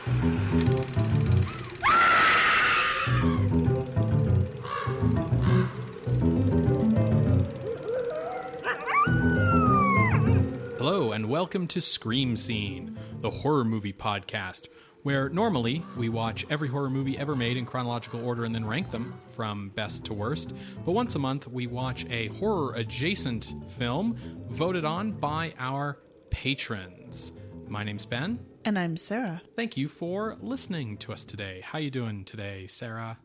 Hello, and welcome to Scream Scene, the horror movie podcast, where normally we watch every horror movie ever made in chronological order and then rank them from best to worst. But once a month, we watch a horror-adjacent film voted on by our patrons. My name's Ben. And I'm Sarah. Thank you for listening to us today. How you doing today, Sarah?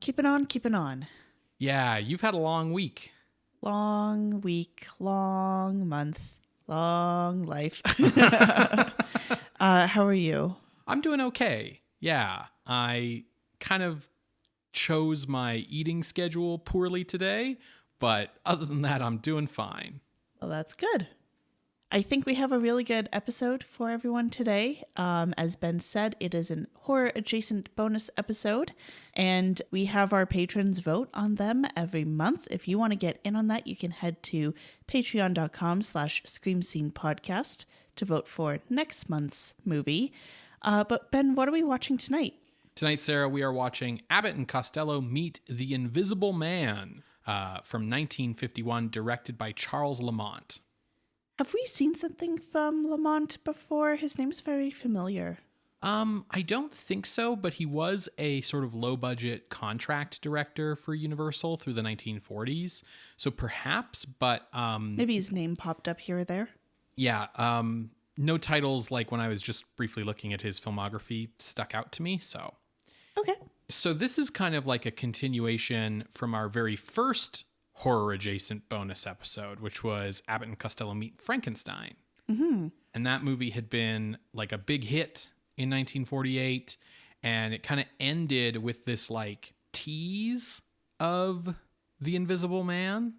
Keeping on. Yeah, you've had a long week. Long week, long month, long life. How are you? I'm doing okay. Yeah, I kind of chose my eating schedule poorly today, but other than that, I'm doing fine. Well, that's good. I think we have a really good episode for everyone today. As Ben said, it is an horror-adjacent bonus episode, and we have our patrons vote on them every month. If you want to get in on that, you can head to patreon.com/screamscenepodcast to vote for next month's movie. But Ben, what are we watching tonight? Tonight, Sarah, we are watching Abbott and Costello Meet the Invisible Man from 1951, directed by Charles Lamont. Have we seen something from Lamont before? His name's very familiar. I don't think so, but he was a sort of low-budget contract director for Universal through the 1940s. So perhaps, but... maybe his name popped up here or there. Yeah, no titles like when I was just briefly looking at his filmography stuck out to me, so... Okay. So this is kind of like a continuation from our very first horror-adjacent bonus episode, which was Abbott and Costello Meet Frankenstein. Mm-hmm. And that movie had been like a big hit in 1948, and it kind of ended with this like tease of the Invisible Man.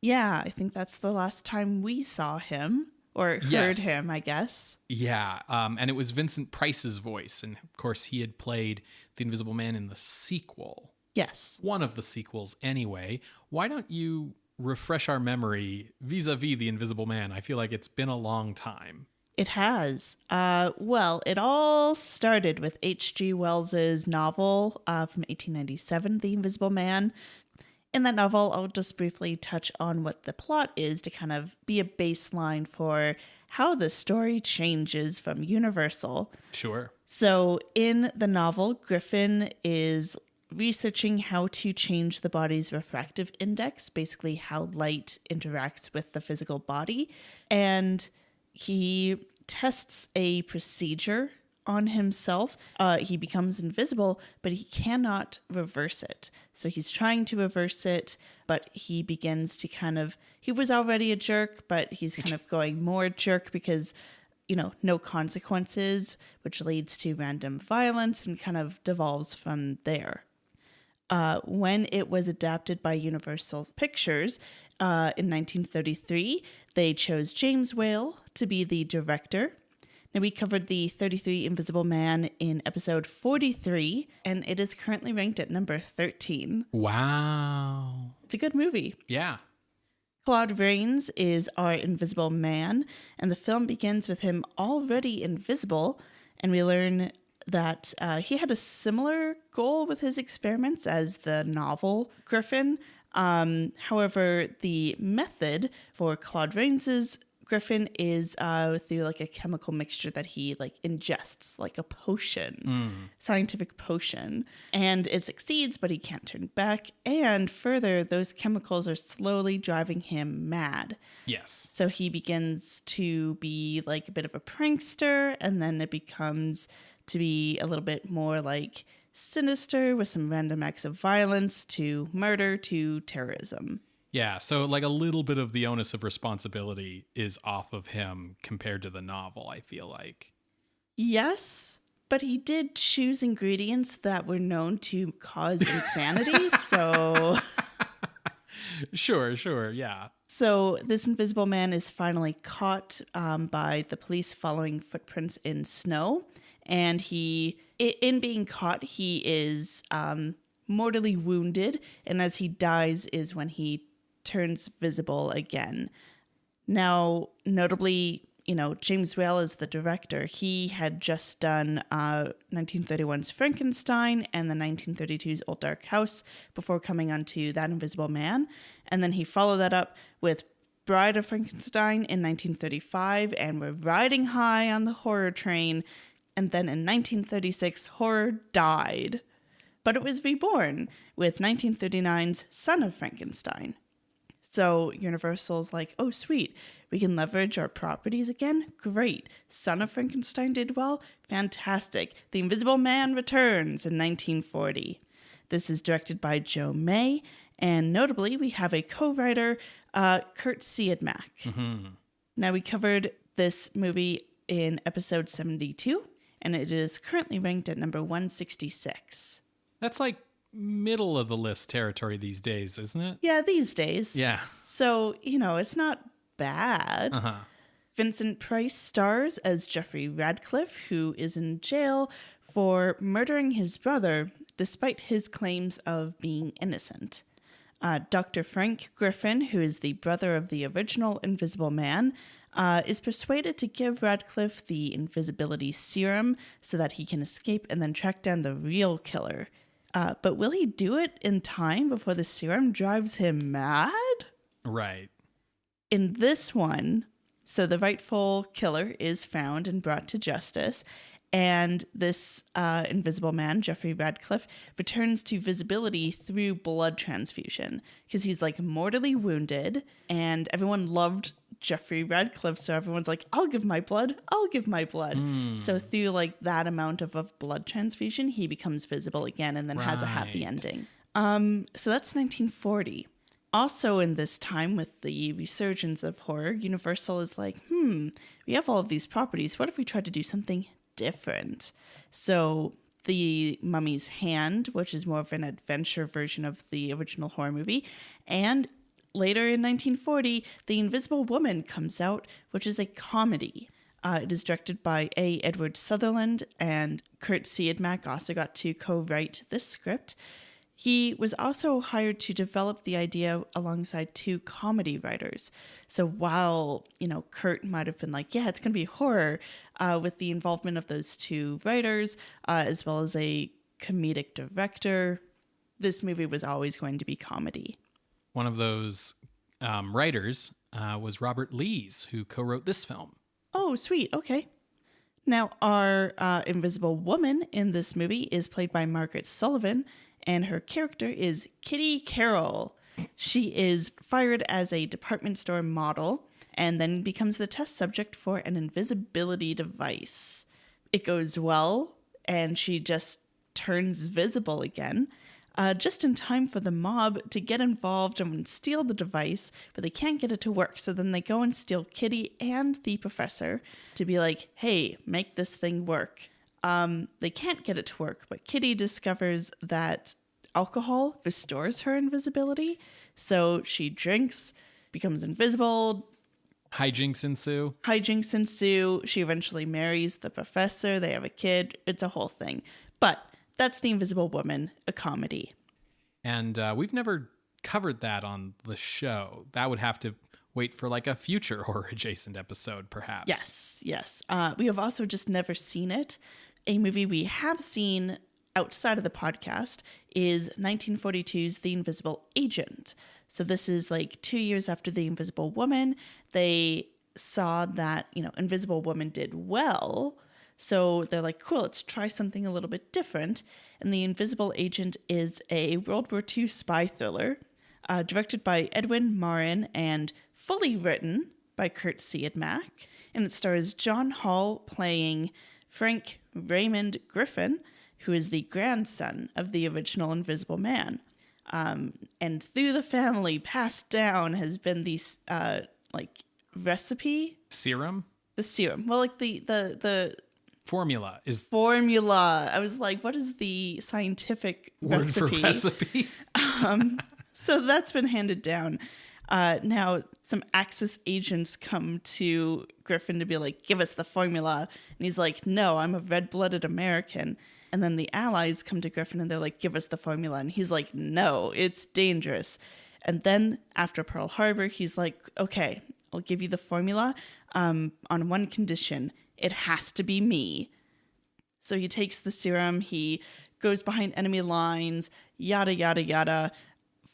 Yeah, I think that's the last time we saw him, or heard him, I guess. Yeah, and it was Vincent Price's voice, and of course he had played the Invisible Man in the sequel. Yes. One of the sequels anyway. Why don't you refresh our memory vis-a-vis the Invisible Man? I feel like it's been a long time. It has. Well, it all started with H.G. Wells's novel from 1897, The Invisible Man. In that novel, I'll just briefly touch on what the plot is to kind of be a baseline for how the story changes from Universal. Sure. So in the novel, Griffin is researching how to change the body's refractive index, basically how light interacts with the physical body. And he tests a procedure on himself. He becomes invisible, but he cannot reverse it. So he's trying to reverse it, but he begins to he was already a jerk, but he's kind of going more jerk because, no consequences, which leads to random violence and kind of devolves from there. When it was adapted by Universal Pictures in 1933, they chose James Whale to be the director. Now, we covered the 33 Invisible Man in episode 43, and it is currently ranked at number 13. Wow. It's a good movie. Yeah. Claude Rains is our Invisible Man, and the film begins with him already invisible, and we learn that he had a similar goal with his experiments as the novel Griffin. However, the method for Claude Rains's Griffin is through like a chemical mixture that he ingests, like a potion, scientific potion. And it succeeds, but he can't turn back. And further, those chemicals are slowly driving him mad. Yes. So he begins to be like a bit of a prankster, and then it becomes to be a little bit more like sinister with some random acts of violence to murder to terrorism. Yeah, so like a little bit of the onus of responsibility is off of him compared to the novel, I feel like. Yes, but he did choose ingredients that were known to cause insanity, so... Sure, yeah. So this Invisible Man is finally caught by the police following footprints in snow, and in being caught, he is mortally wounded, and as he dies is when he turns visible again. Now, notably, James Whale is the director. He had just done 1931's Frankenstein and the 1932's Old Dark House before coming onto That Invisible Man. And then he followed that up with Bride of Frankenstein in 1935, and we're riding high on the horror train. And then in 1936, horror died. But it was reborn with 1939's Son of Frankenstein. So Universal's like, oh, sweet. We can leverage our properties again? Great. Son of Frankenstein did well? Fantastic. The Invisible Man returns in 1940. This is directed by Joe May. And notably, we have a co-writer, Kurt Siodmak. Mm-hmm. Now, we covered this movie in episode 72, and it is currently ranked at number 166. That's like middle of the list territory these days, isn't it? Yeah, these days. Yeah. So, it's not bad. Uh-huh. Vincent Price stars as Jeffrey Radcliffe, who is in jail for murdering his brother despite his claims of being innocent. Dr. Frank Griffin, who is the brother of the original Invisible Man, is persuaded to give Radcliffe the invisibility serum so that he can escape and then track down the real killer. But will he do it in time before the serum drives him mad? Right. In this one, so the rightful killer is found and brought to justice, and this Invisible Man, Jeffrey Radcliffe, returns to visibility through blood transfusion because he's like mortally wounded, and everyone loved Jeffrey Radcliffe, so everyone's like, I'll give my blood. So through like that amount of blood transfusion, he becomes visible again and then has a happy ending. So that's 1940. Also in this time with the resurgence of horror, Universal is like, we have all of these properties. What if we tried to do something different? So The Mummy's Hand, which is more of an adventure version of the original horror movie, and later in 1940, The Invisible Woman comes out, which is a comedy. It is directed by A. Edward Sutherland, and Kurt Siodmak also got to co-write this script. He was also hired to develop the idea alongside two comedy writers. So while, Kurt might have been like, yeah, it's going to be horror, with the involvement of those two writers, as well as a comedic director, this movie was always going to be comedy. One of those writers was Robert Lees, who co-wrote this film. Oh, sweet. Okay. Now, our Invisible Woman in this movie is played by Margaret Sullivan, and her character is Kitty Carroll. She is fired as a department store model and then becomes the test subject for an invisibility device. It goes well, and she just turns visible again, just in time for the mob to get involved and steal the device, but they can't get it to work. So then they go and steal Kitty and the professor to be like, hey, make this thing work. They can't get it to work, but Kitty discovers that alcohol restores her invisibility. So she drinks, becomes invisible. Hijinks ensue. She eventually marries the professor. They have a kid. It's a whole thing. But that's The Invisible Woman, a comedy. And we've never covered that on the show. That would have to wait for like a future horror-adjacent episode, perhaps. Yes. We have also just never seen it. A movie we have seen outside of the podcast is 1942's The Invisible Agent. So this is like 2 years after The Invisible Woman. They saw that, Invisible Woman did well. So they're like, cool, let's try something a little bit different. And The Invisible Agent is a World War II spy thriller directed by Edwin Marin and fully written by Kurt Siodmak. And it stars John Hall playing Frank Raymond Griffin, who is the grandson of the original Invisible Man. And through the family, passed down has been the recipe? Serum? The serum. Well, like the formula is... Formula. I was like, what is the scientific word recipe? For recipe? So that's been handed down. Now, some Axis agents come to Griffin to be like, give us the formula. And he's like, no, I'm a red-blooded American. And then the Allies come to Griffin and they're like, give us the formula. And he's like, no, it's dangerous. And then after Pearl Harbor, he's like, okay, I'll give you the formula. on one condition. It has to be me. So he takes the serum, he goes behind enemy lines, yada, yada, yada.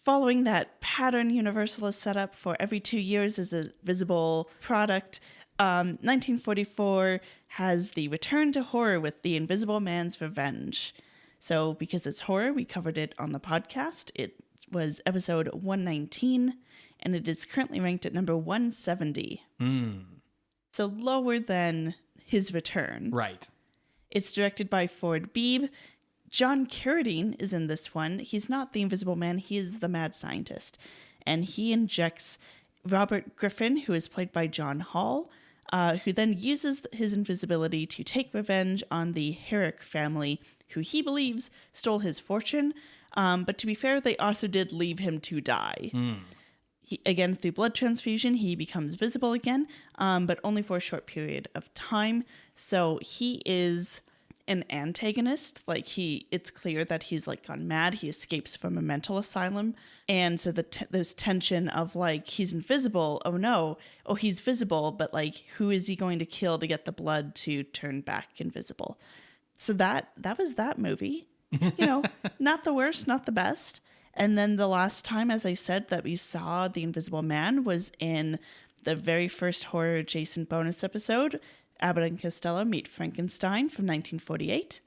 Following that pattern Universal has set up for every 2 years as a visible product, 1944 has the return to horror with The Invisible Man's Revenge. So because it's horror, we covered it on the podcast. It was episode 119, and it is currently ranked at number 170. So lower than his return. Right. It's directed by Ford Beebe. John Carradine is in this one. He's not the Invisible Man. He is the mad scientist. And he injects Robert Griffin, who is played by John Hall, who then uses his invisibility to take revenge on the Herrick family, who he believes stole his fortune. But to be fair, they also did leave him to die. Again, through blood transfusion, he becomes visible again, but only for a short period of time. So he is an antagonist. Like it's clear that he's like gone mad. He escapes from a mental asylum. And so there's tension of like, he's invisible. Oh no. Oh, he's visible. But like, who is he going to kill to get the blood to turn back invisible? So that was that movie, not the worst, not the best. And then the last time, as I said, that we saw The Invisible Man was in the very first horror adjacent bonus episode, Abbott and Costello Meet Frankenstein from 1948.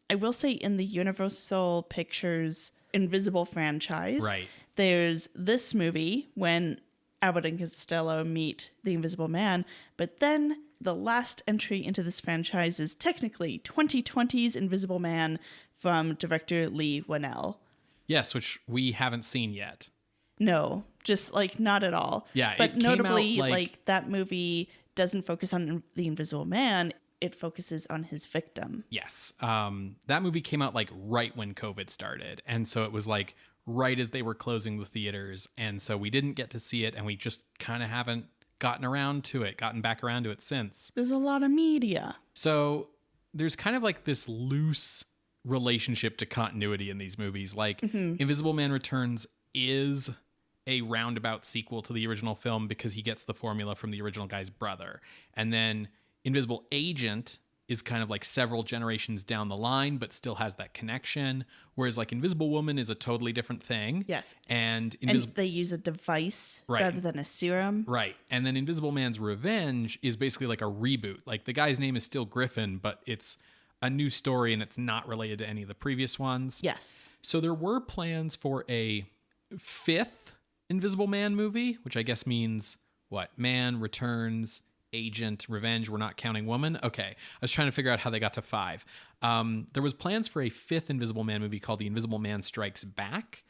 I will say in the Universal Pictures Invisible franchise, right, there's this movie when Abbott and Costello meet the Invisible Man, but then the last entry into this franchise is technically 2020's Invisible Man from director Lee Whannell. Yes, which we haven't seen yet. No, just like not at all. Yeah, but notably, like that movie doesn't focus on the Invisible Man. It focuses on his victim. Yes. That movie came out like right when COVID started. And so it was like right as they were closing the theaters. And so we didn't get to see it. And we just kind of haven't gotten back around to it since. There's a lot of media. So there's kind of like this loose relationship to continuity in these movies. Like Invisible Man Returns is a roundabout sequel to the original film because he gets the formula from the original guy's brother. And then Invisible Agent is kind of like several generations down the line, but still has that connection. Whereas like Invisible Woman is a totally different thing. Yes. And they use a device rather than a serum. Right. And then Invisible Man's Revenge is basically like a reboot. Like the guy's name is still Griffin, but it's a new story and it's not related to any of the previous ones. Yes. So there were plans for a fifth Invisible Man movie, which I guess means what? Man, Returns, Agent, Revenge. We're not counting Woman. Okay. I was trying to figure out how they got to 5. There was plans for a fifth Invisible Man movie called The Invisible Man Strikes Back.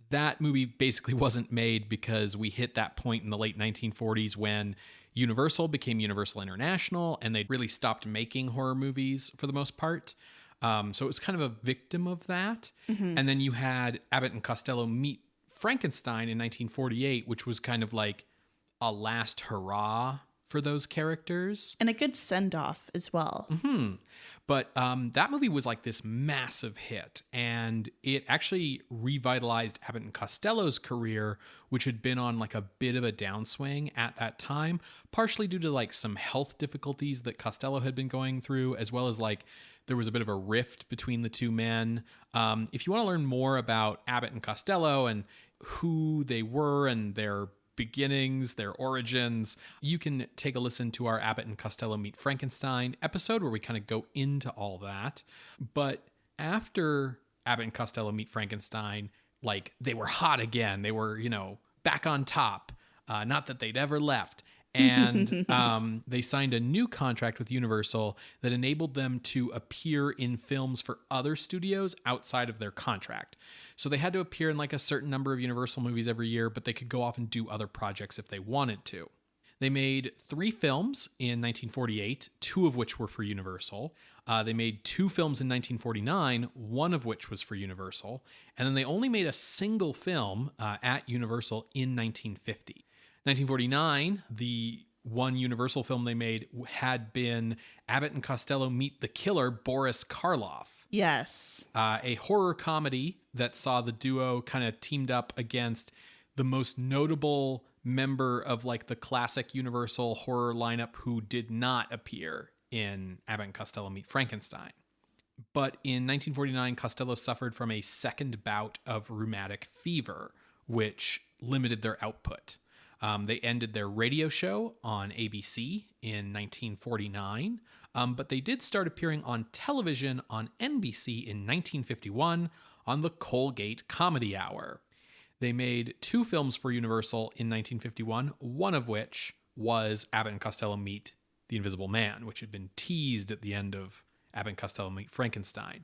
That movie basically wasn't made because we hit that point in the late 1940s when Universal became Universal International and they really stopped making horror movies for the most part. So it was kind of a victim of that. And then you had Abbott and Costello Meet Frankenstein in 1948, which was kind of like a last hurrah for those characters. And a good send-off as well. But that movie was like this massive hit, and it actually revitalized Abbott and Costello's career, which had been on like a bit of a downswing at that time, partially due to like some health difficulties that Costello had been going through, as well as like there was a bit of a rift between the two men. If you want to learn more about Abbott and Costello and who they were and their beginnings, their origins, you can take a listen to our Abbott and Costello Meet Frankenstein episode where we kind of go into all that. But after Abbott and Costello Meet Frankenstein, like they were hot again. They were, back on top. Not that they'd ever left. And they signed a new contract with Universal that enabled them to appear in films for other studios outside of their contract. So they had to appear in like a certain number of Universal movies every year, but they could go off and do other projects if they wanted to. They made 3 films in 1948, 2 of which were for Universal. They made 2 films in 1949, 1 of which was for Universal. And then they only made a single film at Universal in 1950. 1949, the one Universal film they made had been Abbott and Costello Meet the Killer, Boris Karloff. Yes. A horror comedy that saw the duo kind of teamed up against the most notable member of like the classic Universal horror lineup who did not appear in Abbott and Costello Meet Frankenstein. But in 1949, Costello suffered from a second bout of rheumatic fever, which limited their output. They ended their radio show on ABC in 1949, but they did start appearing on television on NBC in 1951 on the Colgate Comedy Hour. They made 2 films for Universal in 1951, one of which was Abbott and Costello Meet the Invisible Man, which had been teased at the end of Abbott and Costello Meet Frankenstein.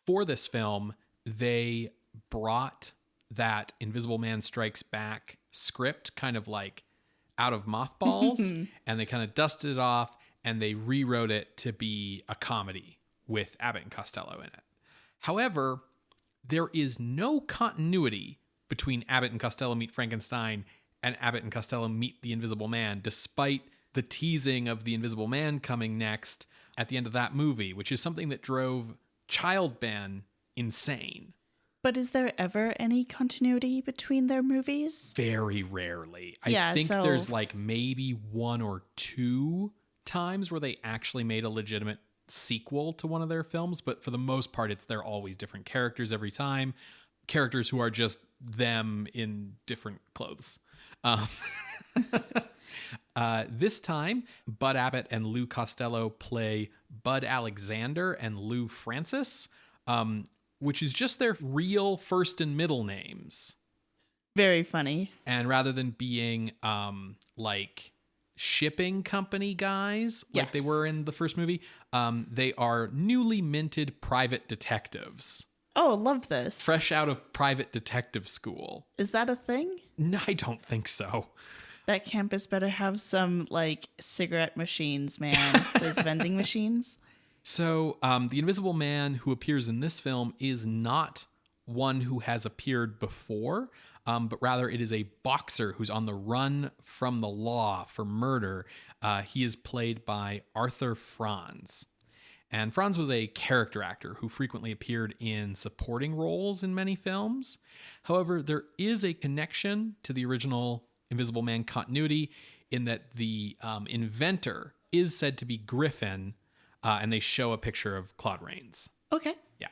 For this film, they brought that Invisible Man Strikes Back script kind of like out of mothballs, and they kind of dusted it off, and they rewrote it to be a comedy with Abbott and Costello in it. However, there is no continuity between Abbott and Costello Meet Frankenstein and Abbott and Costello Meet the Invisible Man, despite the teasing of the Invisible Man coming next at the end of that movie, which is something that drove Child Ben insane. But is there ever any continuity between their movies? Very rarely. I think there's like maybe 1 or 2 times where they actually made a legitimate sequel to one of their films, but for the most part, they're always different characters every time. Characters who are just them in different clothes. This time, Bud Abbott and Lou Costello play Bud Alexander and Lou Francis, which is just their real first and middle names. Very funny. And rather than being like shipping company guys like they were in the first movie, they are newly minted private detectives. Oh, love this. Fresh out of private detective school. Is that a thing? No, I don't think so. That campus better have some, like, cigarette machines, man. Those vending machines. So, the Invisible Man who appears in this film is not one who has appeared before, but rather it is a boxer who's on the run from the law for murder. He is played by Arthur Franz. And Franz was a character actor who frequently appeared in supporting roles in many films. However, there is a connection to the original Invisible Man continuity in that the inventor is said to be Griffin, and they show a picture of Claude Rains. Okay. Yeah.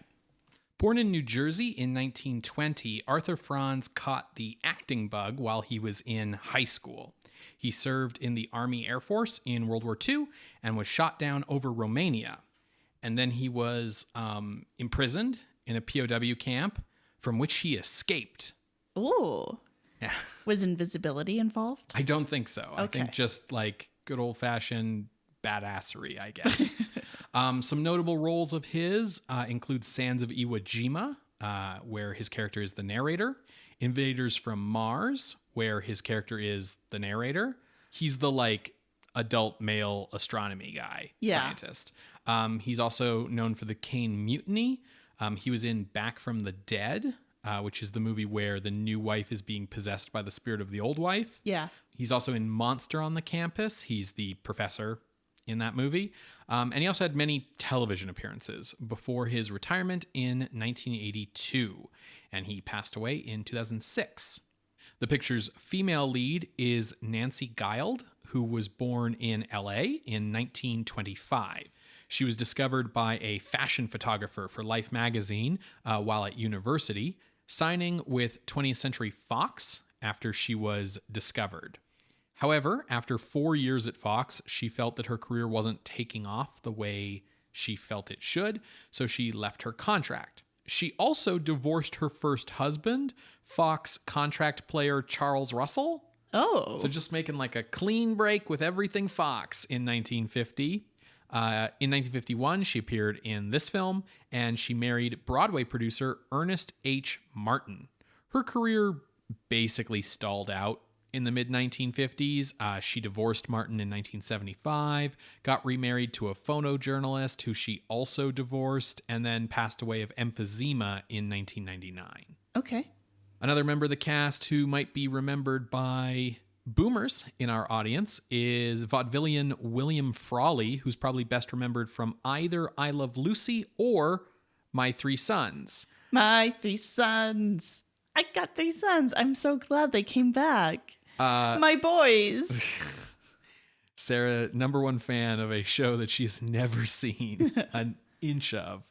Born in New Jersey in 1920, Arthur Franz caught the acting bug while he was in high school. He served in the Army Air Force in World War II and was shot down over Romania. And then he was imprisoned in a POW camp from which he escaped. Ooh. Yeah. Was invisibility involved? I don't think so. Okay. I think just like good old-fashioned badassery, I guess. Some notable roles of his include Sands of Iwo Jima, where his character is the narrator. Invaders from Mars, where his character is the narrator. He's the like adult male astronomy guy, scientist. He's also known for the Caine Mutiny. He was in Back from the Dead, which is the movie where the new wife is being possessed by the spirit of the old wife. Yeah. He's also in Monster on the Campus. He's the professor in that movie. And he also had many television appearances before his retirement in 1982. And he passed away in 2006. The picture's female lead is Nancy Guild, who was born in LA in 1925. She was discovered by a fashion photographer for Life magazine while at university, signing with 20th Century Fox after she was discovered. However, after 4 years at Fox, she felt that her career wasn't taking off the way she felt it should, so she left her contract. She also divorced her first husband, Fox contract player Charles Russell. Oh. So just making like a clean break with everything Fox in 1950. In 1951, she appeared in this film, and she married Broadway producer Ernest H. Martin. Her career basically stalled out in the mid-1950s. She divorced Martin in 1975, got remarried to a photojournalist who she also divorced, and then passed away of emphysema in 1999. Okay. Another member of the cast who might be remembered by boomers in our audience is vaudevillian William Frawley, who's probably best remembered from either I Love Lucy or My Three Sons. My Three Sons. I got 3 sons. I'm so glad they came back. My boys. Sarah, number one fan of a show that she has never seen an inch of.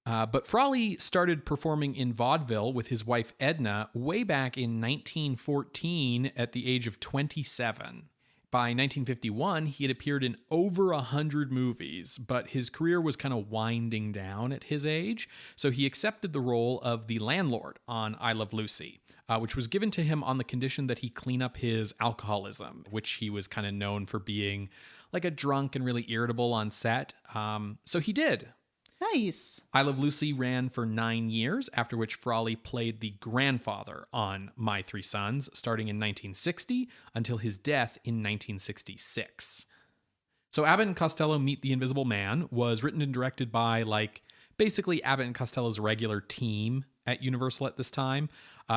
But Frawley started performing in vaudeville with his wife Edna way back in 1914 at the age of 27. By 1951, he had appeared in over 100 movies, but his career was kind of winding down at his age, so he accepted the role of the landlord on I Love Lucy, which was given to him on the condition that he clean up his alcoholism, which he was kind of known for being like a drunk and really irritable on set. So he did. Nice. I Love Lucy ran for 9 years, after which Frawley played the grandfather on My Three Sons, starting in 1960 until his death in 1966. So Abbott and Costello Meet the Invisible Man was written and directed by, basically Abbott and Costello's regular team at Universal at this time.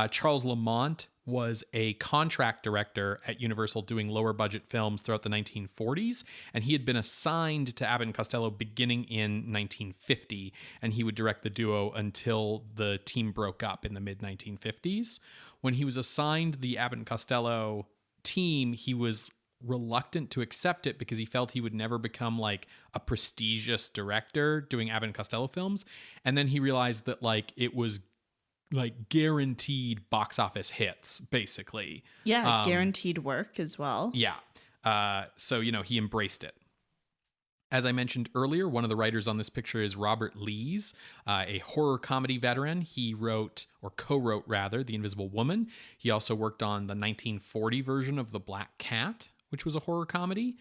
Charles Lamont was a contract director at Universal doing lower budget films throughout the 1940s, and he had been assigned to Abbott and Costello beginning in 1950, and he would direct the duo until the team broke up in the mid-1950s. When he was assigned the Abbott and Costello team, he was reluctant to accept it because he felt he would never become a prestigious director doing Abbott and Costello films, and then he realized that it was guaranteed box office hits, basically. Yeah, guaranteed work as well. Yeah. So, he embraced it. As I mentioned earlier, one of the writers on this picture is Robert Lees, a horror comedy veteran. He wrote, or co-wrote rather, The Invisible Woman. He also worked on the 1940 version of The Black Cat, which was a horror comedy.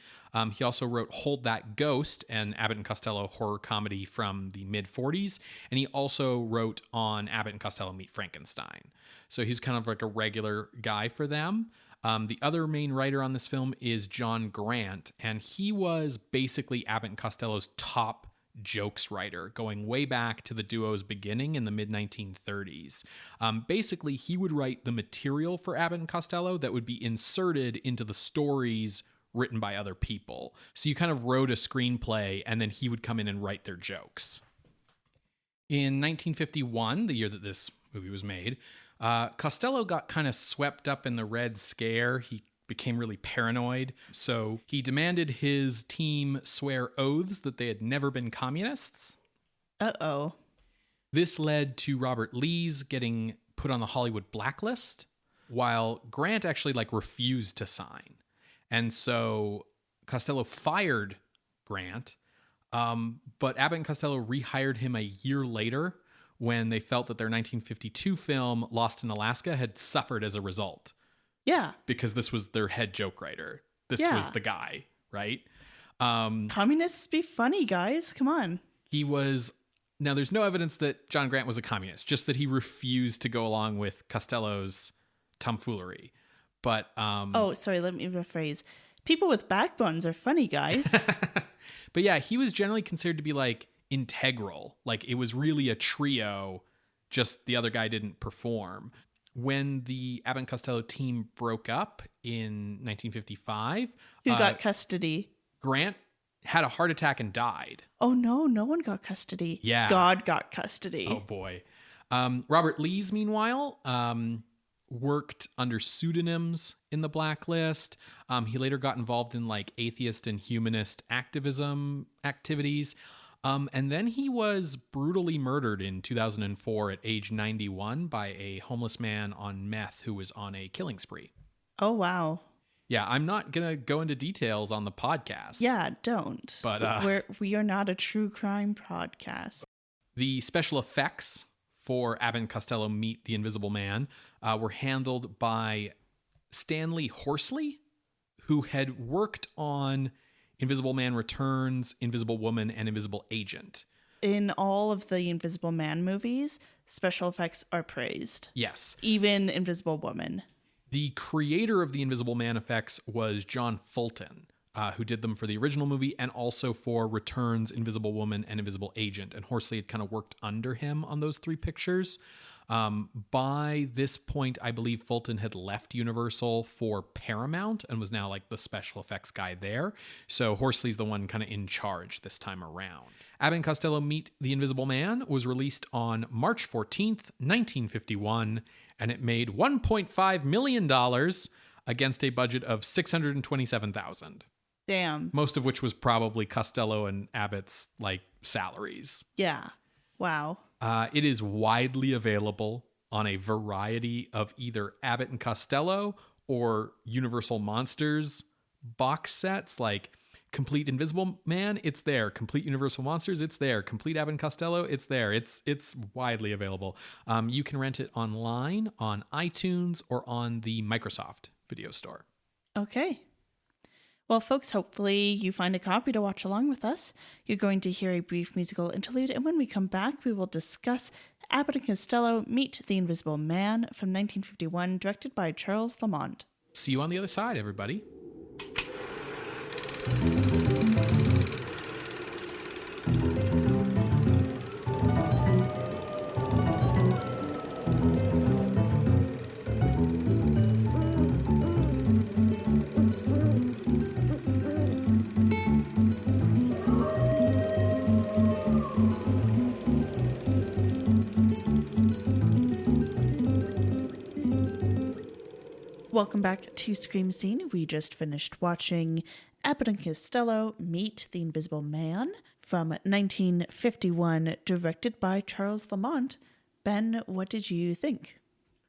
He also wrote Hold That Ghost, an Abbott and Costello horror comedy from the mid-40s. And he also wrote on Abbott and Costello Meet Frankenstein. So he's kind of like a regular guy for them. The other main writer on this film is John Grant, and he was basically Abbott and Costello's top jokes writer, going way back to the duo's beginning in the mid-1930s. Basically, he would write the material for Abbott and Costello that would be inserted into the stories written by other people. So you kind of wrote a screenplay, and then he would come in and write their jokes. In 1951, the year that this movie was made, Costello got kind of swept up in the Red Scare. He became really paranoid, so he demanded his team swear oaths that they had never been communists. Uh-oh. This led to Robert Lees getting put on the Hollywood blacklist, while Grant actually refused to sign. And so Costello fired Grant, but Abbott and Costello rehired him a year later when they felt that their 1952 film Lost in Alaska had suffered as a result. Yeah. Because this was their head joke writer. This was the guy, right? Communists be funny, guys. Come on. He was... Now, there's no evidence that John Grant was a communist, just that he refused to go along with Costello's tomfoolery. But... oh, sorry, let me rephrase. People with backbones are funny, guys. But yeah, he was generally considered to be integral. It was really a trio, just the other guy didn't perform. When the Abbott and Costello team broke up in 1955... Who got custody? Grant had a heart attack and died. Oh, no one got custody. Yeah. God got custody. Oh, boy. Robert Lees, meanwhile, worked under pseudonyms in the blacklist. He later got involved in atheist and humanist activism activities. And then he was brutally murdered in 2004 at age 91 by a homeless man on meth who was on a killing spree. Oh, wow. Yeah, I'm not going to go into details on the podcast. Yeah, don't. But we are not a true crime podcast. The special effects for Abbott and Costello Meet the Invisible Man were handled by Stanley Horsley, who had worked on Invisible Man Returns, Invisible Woman, and Invisible Agent. In all of the Invisible Man movies, special effects are praised. Yes. Even Invisible Woman. The creator of the Invisible Man effects was John Fulton, who did them for the original movie and also for Returns, Invisible Woman, and Invisible Agent. And Horsley had kind of worked under him on those three pictures. By this point, I believe Fulton had left Universal for Paramount and was now the special effects guy there. So Horsley's the one kind of in charge this time around. Abbott and Costello Meet the Invisible Man was released on March 14th, 1951, and it made $1.5 million. against a budget of $627,000. Damn. Most of which was probably Costello and Abbott's salaries. Yeah. Wow. It is widely available on a variety of either Abbott and Costello or Universal Monsters box sets, like Complete Invisible Man, it's there. Complete Universal Monsters, it's there. Complete Abbott and Costello, it's there. It's widely available. You can rent it online on iTunes or on the Microsoft Video Store. Okay. Well, folks, hopefully you find a copy to watch along with us. You're going to hear a brief musical interlude, and when we come back, we will discuss Abbott and Costello Meet the Invisible Man from 1951, directed by Charles Lamont. See you on the other side, everybody. Welcome back to Scream Scene. We just finished watching Abbott and Costello Meet the Invisible Man from 1951, directed by Charles Lamont. Ben, what did you think?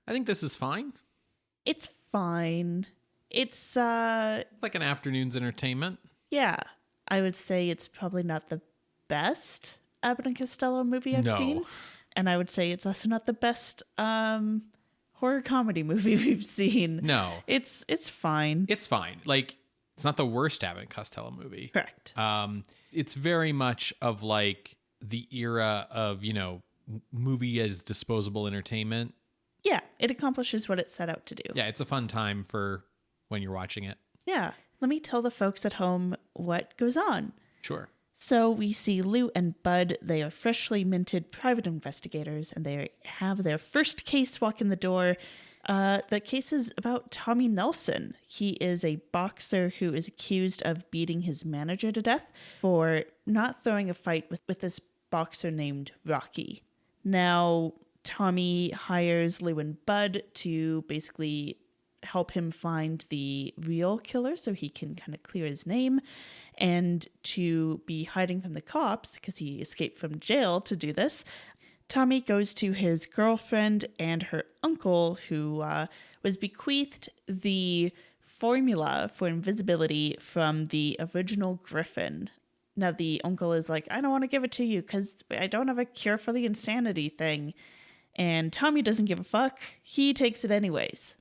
I think this is fine. It's fine. It's like an afternoon's entertainment. Yeah. I would say it's probably not the best Abbott and Costello movie I've seen. And I would say it's also not the best horror comedy movie we've seen. No. It's fine. It's fine. It's not the worst Abbott and Costello movie. Correct. It's very much of the era of, movie as disposable entertainment. Yeah, it accomplishes what it set out to do. Yeah, it's a fun time for when you're watching it. Yeah. Let me tell the folks at home what goes on. Sure. So we see Lou and Bud. They are freshly minted private investigators, and they have their first case walk in the door. The case is about Tommy Nelson. He is a boxer who is accused of beating his manager to death for not throwing a fight with this boxer named Rocky. Now, Tommy hires Lou and Bud to basically help him find the real killer so he can kind of clear his name, and to be hiding from the cops because he escaped from jail to do this. Tommy goes to his girlfriend and her uncle, who was bequeathed the formula for invisibility from the original Griffin. Now, the uncle is like, I don't want to give it to you because I don't have a cure for the insanity thing. And Tommy doesn't give a fuck. He takes it anyways.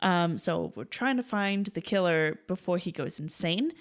So we're trying to find the killer before he goes insane.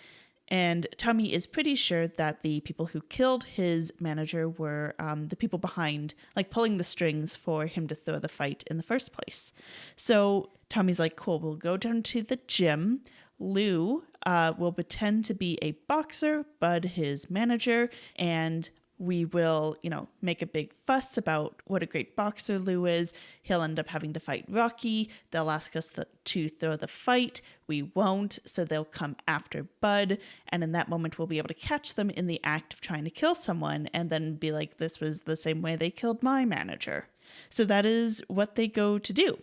And Tommy is pretty sure that the people who killed his manager were the people behind, pulling the strings for him to throw the fight in the first place. So Tommy's like, cool, we'll go down to the gym. Lou will pretend to be a boxer, Bud his manager, and we will, make a big fuss about what a great boxer Lou is. He'll end up having to fight Rocky. They'll ask us to throw the fight. We won't, so they'll come after Bud. And in that moment, we'll be able to catch them in the act of trying to kill someone and then be like, this was the same way they killed my manager. So that is what they go to do.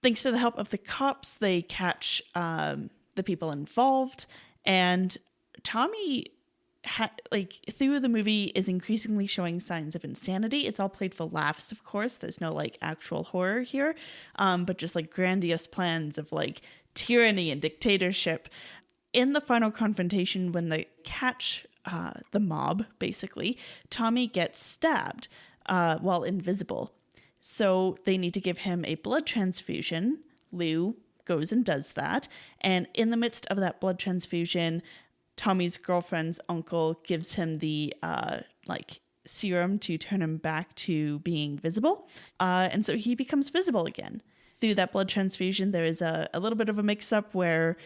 Thanks to the help of the cops, they catch the people involved. And Tommy through the movie is increasingly showing signs of insanity. It's all played for laughs, of course. There's no actual horror here, but just grandiose plans of tyranny and dictatorship. In the final confrontation, when they catch the mob, basically, Tommy gets stabbed while invisible. So they need to give him a blood transfusion. Lou goes and does that. And in the midst of that blood transfusion, Tommy's girlfriend's uncle gives him the serum to turn him back to being visible. And so he becomes visible again. Through that blood transfusion, there is a little bit of a mix-up where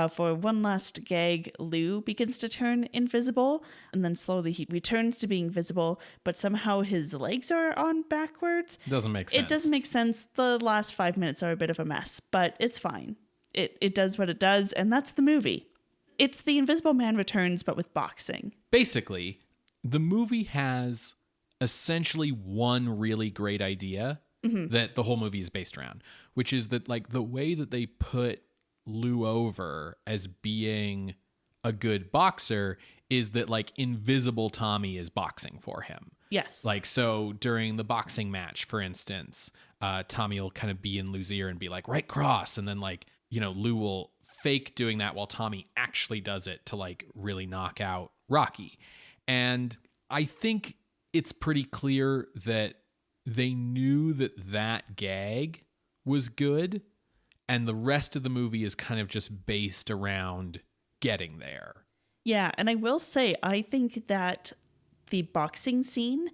for one last gag, Lou begins to turn invisible, and then slowly he returns to being visible, but somehow his legs are on backwards. Doesn't make sense. It doesn't make sense. The last 5 minutes are a bit of a mess, but it's fine. It does what it does, and that's the movie. It's The Invisible Man Returns, but with boxing. Basically, the movie has essentially one really great idea that the whole movie is based around, which is that the way that they put Lou over as being a good boxer is that like Invisible Tommy is boxing for him. Yes. Like, so during the boxing match, for instance, Tommy will kind of be in Lou's ear and be like, right cross. And then like, you know, Lou will fake doing that while Tommy actually does it to like really knock out Rocky. And I think it's pretty clear that they knew that that gag was good. And the rest of the movie is kind of just based around getting there. Yeah. And I will say, I think that the boxing scene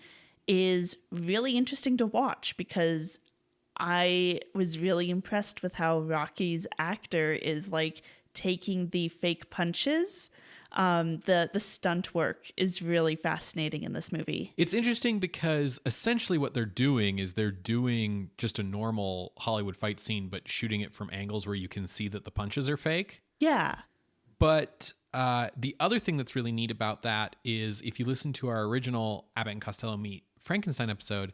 is really interesting to watch because I was really impressed with how Rocky's actor is like taking the fake punches. The stunt work is really fascinating in this movie. It's interesting because essentially what they're doing is they're doing just a normal Hollywood fight scene, but shooting it from angles where you can see that the punches are fake. Yeah. But the other thing that's really neat about that is if you listen to our original Abbott and Costello Meet Frankenstein episode,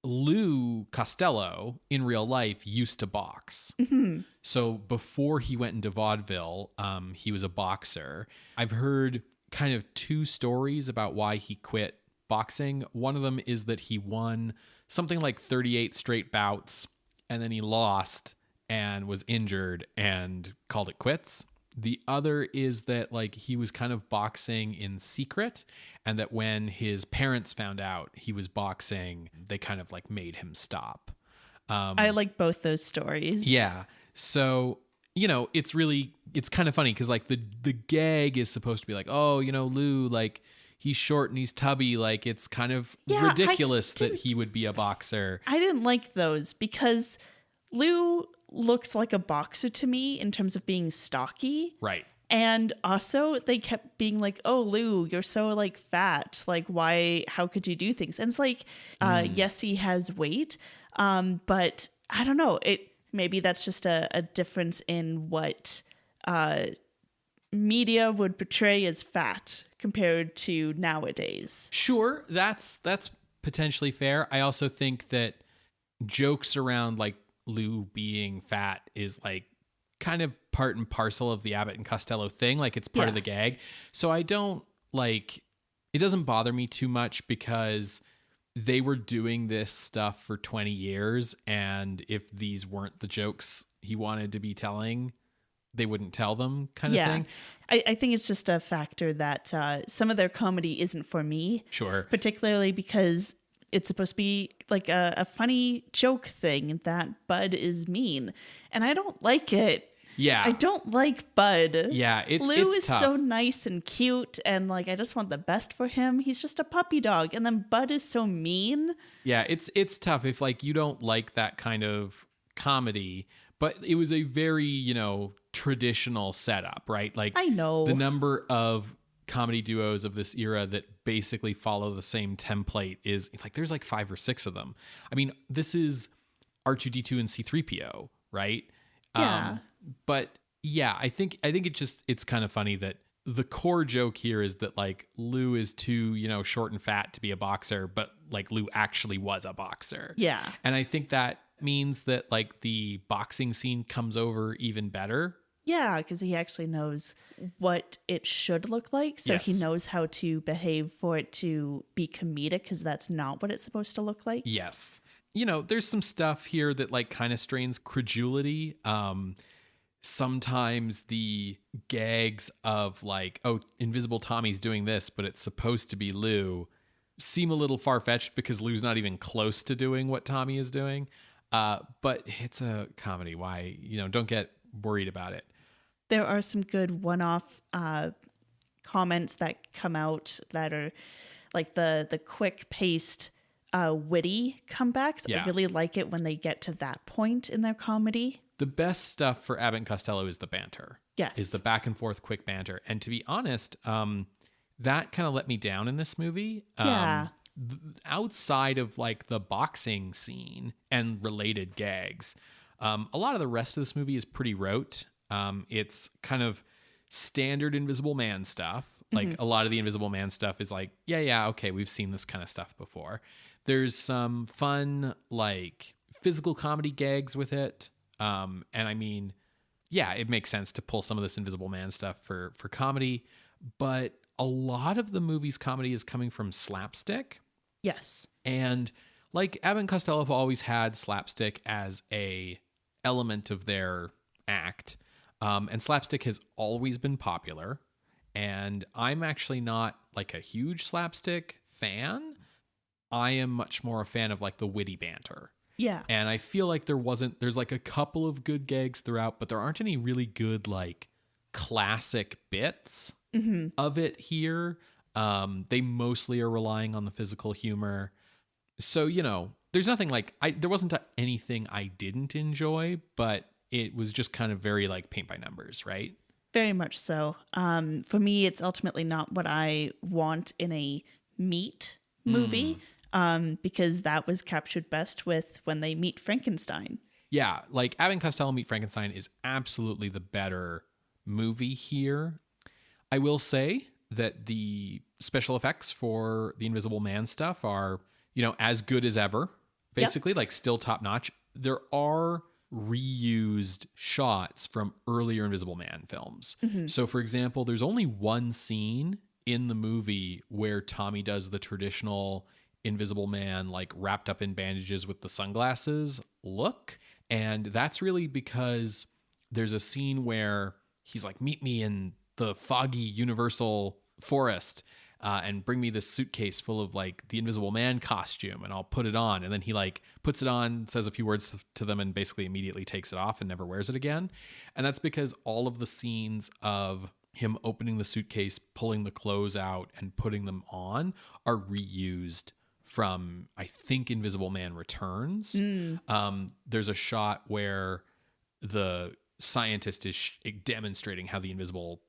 Lou Costello in real life used to box. Mm-hmm. So before he went into vaudeville, he was a boxer. I've heard kind of two stories about why he quit boxing. One of them is that he won something like 38 straight bouts and then he lost and was injured and called it quits. The other is that like he was kind of boxing in secret and that when his parents found out he was boxing, they kind of like made him stop. I like both those stories. Yeah. So, you know, it's kind of funny because like the gag is supposed to be like, oh, you know, Lou, like he's short and he's tubby. Like it's kind of ridiculous that he would be a boxer. I didn't like those because Lou looks like a boxer to me in terms of being stocky. Right. And also they kept being like, oh, Lou, you're so like fat. Like how could you do things? And it's like, yes, he has weight. But I don't know. Maybe that's just a difference in what media would portray as fat compared to nowadays. Sure. That's potentially fair. I also think that jokes around like Lou being fat is like kind of part and parcel of the Abbott and Costello thing. Like it's part of the gag. So I don't like, it doesn't bother me too much because they were doing this stuff for 20 years. And if these weren't the jokes he wanted to be telling, they wouldn't tell them kind of thing. I think it's just a factor that some of their comedy isn't for me. Sure. Particularly because it's supposed to be like a funny joke thing that Bud is mean. And I don't like it. Yeah. I don't like Bud. Yeah. Lou is tough. so nice and cute. And like, I just want the best for him. He's just a puppy dog. And then Bud is so mean. Yeah. It's tough if like you don't like that kind of comedy, but it was a very, you know, traditional setup, right? Like I know the number of comedy duos of this era that basically follow the same template is like there's like 5 or 6 of them. I mean, this is R2D2 and C3PO, right? Yeah. But yeah, I think it's kind of funny that the core joke here is that like Lou is too, you know, short and fat to be a boxer, but like Lou actually was a boxer. Yeah. And I think that means that like the boxing scene comes over even better. Yeah, because he actually knows what it should look like. So he knows how to behave for it to be comedic because that's not what it's supposed to look like. Yes. You know, there's some stuff here that like kind of strains credulity. Sometimes the gags of like, oh, Invisible Tommy's doing this, but it's supposed to be Lou, seem a little far-fetched because Lou's not even close to doing what Tommy is doing. But it's a comedy. Why, you know, don't get worried about it. There are some good one-off comments that come out that are like the quick-paced, witty comebacks. Yeah. I really like it when they get to that point in their comedy. The best stuff for Abbott and Costello is the banter. Yes. Is the back and forth quick banter. And to be honest, that kind of let me down in this movie. Yeah. Outside of like the boxing scene and related gags, a lot of the rest of this movie is pretty rote. It's kind of standard Invisible Man stuff. Like a lot of the Invisible Man stuff is like, yeah, okay, we've seen this kind of stuff before. There's some fun, like physical comedy gags with it. And I mean, yeah, it makes sense to pull some of this Invisible Man stuff for comedy, but a lot of the movie's comedy is coming from slapstick. Yes. And like Abbott and Costello have always had slapstick as a element of their act. And slapstick has always been popular. And I'm actually not like a huge slapstick fan. I am much more a fan of like the witty banter. Yeah. And I feel like there's like a couple of good gags throughout, but there aren't any really good like classic bits of it here. They mostly are relying on the physical humor. So, you know, there's nothing like there wasn't anything I didn't enjoy, but it was just kind of very like paint by numbers, right? Very much so. For me, it's ultimately not what I want in a meat movie. Because that was captured best with when they meet Frankenstein. Yeah, like Abbott and Costello Meet Frankenstein is absolutely the better movie here. I will say that the special effects for the Invisible Man stuff are, you know, as good as ever, basically, like still top notch. There are reused shots from earlier Invisible Man films. So, for example, there's only one scene in the movie where Tommy does the traditional Invisible Man like wrapped up in bandages with the sunglasses look, and that's really because there's a scene where he's like, meet me in the foggy universal forest and bring me this suitcase full of like the Invisible Man costume and I'll put it on, and then he like puts it on, says a few words to them, and basically immediately takes it off and never wears it again. And that's because all of the scenes of him opening the suitcase, pulling the clothes out and putting them on are reused from, I think, Invisible Man Returns. There's a shot where the scientist is demonstrating how the invisible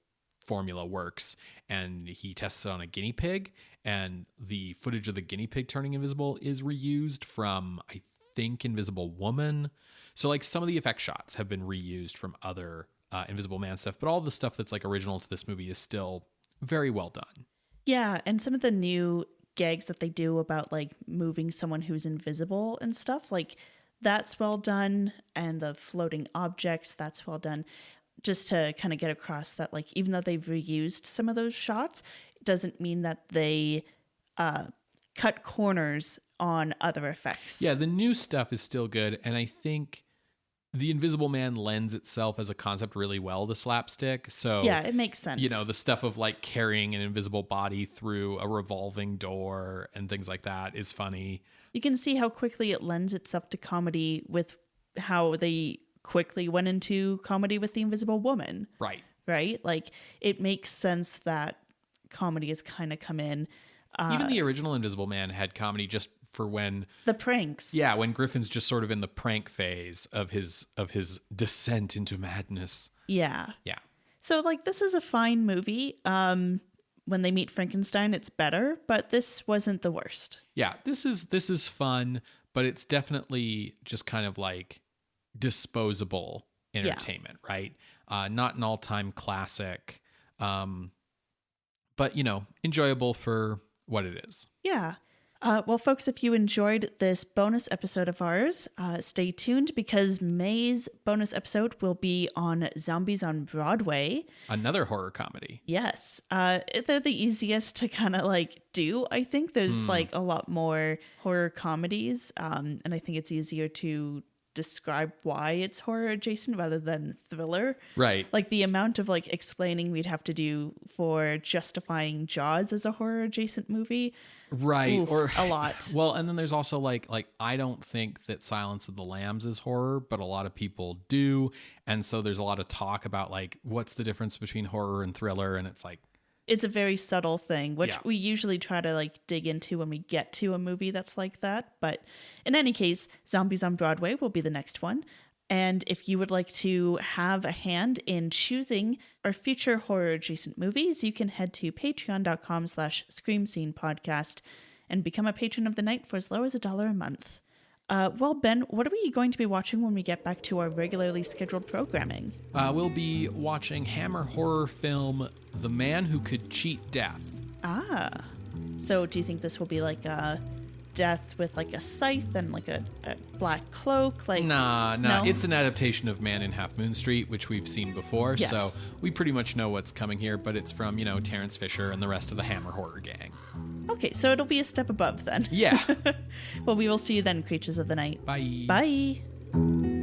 formula works, and he tests it on a guinea pig, and the footage of the guinea pig turning invisible is reused from, I think, Invisible Woman. So like some of the effect shots have been reused from other Invisible Man stuff, but all the stuff that's like original to this movie is still very well done. Yeah, and some of the new gags that they do about like moving someone who's invisible and stuff, like that's well done, and the floating objects, that's well done. Just to kind of get across that, like, even though they've reused some of those shots, it doesn't mean that they cut corners on other effects. Yeah, the new stuff is still good, and I think the Invisible Man lends itself as a concept really well to slapstick. So yeah, it makes sense. You know, the stuff of like carrying an invisible body through a revolving door and things like that is funny. You can see how quickly it lends itself to comedy with how they quickly went into comedy with the Invisible Woman. Right? Like, it makes sense that comedy has kind of come in. Even the original Invisible Man had comedy just for when the pranks. Yeah, when Griffin's just sort of in the prank phase of his descent into madness. Yeah. Yeah. So like, this is a fine movie. When they meet Frankenstein, it's better, but this wasn't the worst. Yeah, this is fun, but it's definitely just kind of like disposable entertainment, right? Not an all-time classic, but, you know, enjoyable for what it is. Yeah. Well, folks, if you enjoyed this bonus episode of ours, stay tuned, because May's bonus episode will be on Zombies on Broadway. Another horror comedy. Yes. They're the easiest to kind of like do, I think. There's like a lot more horror comedies, and I think it's easier to describe why it's horror adjacent rather than thriller. Right. Like the amount of like explaining we'd have to do for justifying Jaws as a horror adjacent movie. Right. Oof, or a lot. Well, and then there's also like I don't think that Silence of the Lambs is horror, but a lot of people do. And so there's a lot of talk about like, what's the difference between horror and thriller? And it's like, it's a very subtle thing, which we usually try to like dig into when we get to a movie that's like that. But in any case, Zombies on Broadway will be the next one. And if you would like to have a hand in choosing our future horror adjacent movies, you can head to patreon.com/screamscenepodcast and become a patron of the night for as low as $1 a month. Well, Ben, what are we going to be watching when we get back to our regularly scheduled programming? We'll be watching Hammer horror film The Man Who Could Cheat Death. Ah. So do you think this will be like a death with like a scythe and like a black cloak? Like, Nah. no? It's an adaptation of Man in Half Moon Street, which we've seen before, Yes. so we pretty much know what's coming here, but it's from, Terrence Fisher and the rest of the Hammer horror gang. Okay, so it'll be a step above then. Yeah. Well, we will see you then, creatures of the night. Bye. Bye.